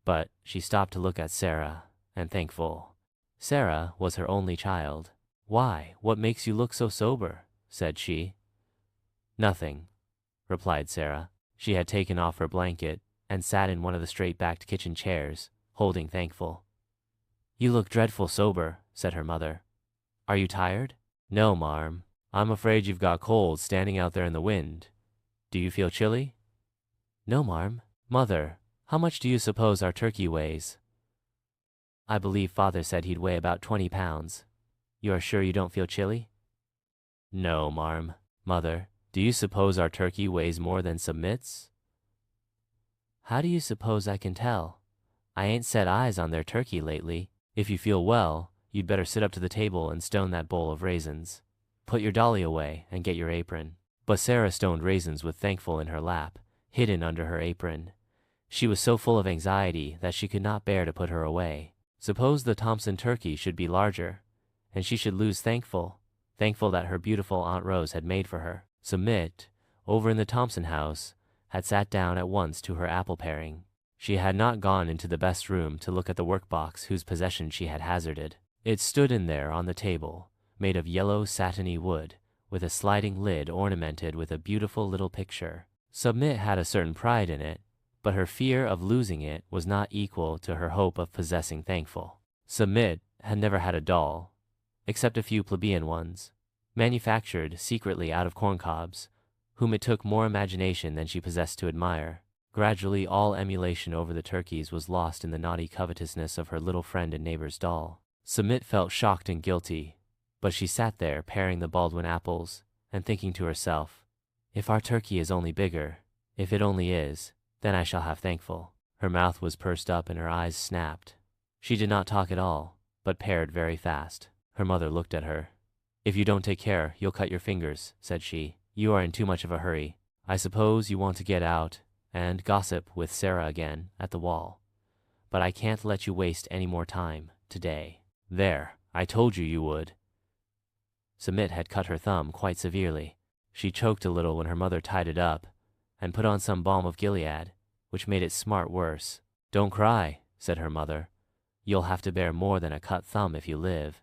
But she stopped to look at Sarah, and thankful. Sarah was her only child. "Why, what makes you look so sober?" said she. "Nothing," replied Sarah. She had taken off her blanket and sat in one of the straight-backed kitchen chairs, holding Thankful. "You look dreadful sober," said her mother. "Are you tired?" "No, marm. I'm afraid you've got cold standing out there in the wind. Do you feel chilly?" "No, marm." "Mother, how much do you suppose our turkey weighs?" "I believe father said he'd weigh about 20 pounds. You are sure you don't feel chilly?" "No, marm." "Mother, do you suppose our turkey weighs more than Submit's?" "How do you suppose I can tell? I ain't set eyes on their turkey lately. If you feel well, you'd better sit up to the table and stone that bowl of raisins. Put your dolly away and get your apron." But Sarah stoned raisins with Thankful in her lap, hidden under her apron. She was so full of anxiety that she could not bear to put her away. Suppose the Thompson turkey should be larger, and she should lose Thankful that her beautiful Aunt Rose had made for her. Submit, over in the Thompson house, had sat down at once to her apple paring. She had not gone into the best room to look at the workbox whose possession she had hazarded. It stood in there on the table, made of yellow satiny wood, with a sliding lid ornamented with a beautiful little picture. Submit had a certain pride in it, but her fear of losing it was not equal to her hope of possessing Thankful. Submit had never had a doll, except a few plebeian ones, manufactured secretly out of corncobs, whom it took more imagination than she possessed to admire. Gradually all emulation over the turkeys was lost in the naughty covetousness of her little friend and neighbor's doll. Submit felt shocked and guilty, but she sat there paring the Baldwin apples and thinking to herself, "If our turkey is only bigger, if it only is, then I shall have Thankful." Her mouth was pursed up and her eyes snapped. She did not talk at all, but pared very fast. Her mother looked at her. "If you don't take care, you'll cut your fingers," said she. "You are in too much of a hurry. I suppose you want to get out and gossip with Sarah again at the wall. But I can't let you waste any more time today." "There, I told you you would." Submit had cut her thumb quite severely. She choked a little when her mother tied it up and put on some balm of Gilead, which made it smart worse. "Don't cry," said her mother. "You'll have to bear more than a cut thumb if you live."